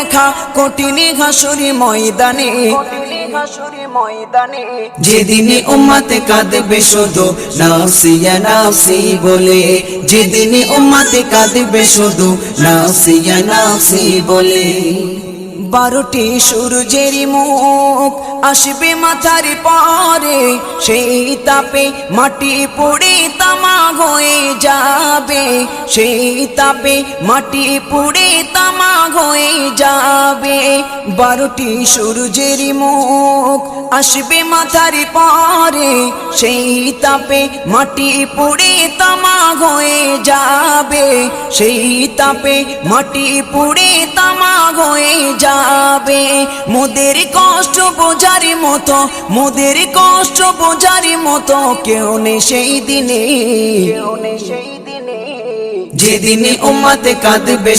দেখা কঠিন হাসুরি ময়দানে, যেদিনে উম্মতে কাঁদবে শুধু নাফসি ইয়া নাফসি বলে, যেদিনে উম্মতে কাঁদবে শুধু নাফসি ইয়া নাফসি বলে। 12টি সূর্যের মুখ আসবে মাথার পরে, সেই তাপে মাটি পুড়ে তামা হয়ে যাবে, সেই তাপে মাটি পুড়ে তামা হয়ে যাবে। 12টি সূর্যের মুখ আসবে মাথার পরে, সেই তাপে মাটি পুড়ে তামা হয়ে যাবে, সেই তাপে মাটি পুড়ে তামা হয়ে যাবে। মোদের কষ্ট বোঝার মতো, মোদের কষ্ট বোঝার মতো কেউ নেই সেই দিনে, যেদিনে উম্মতে কাঁদবে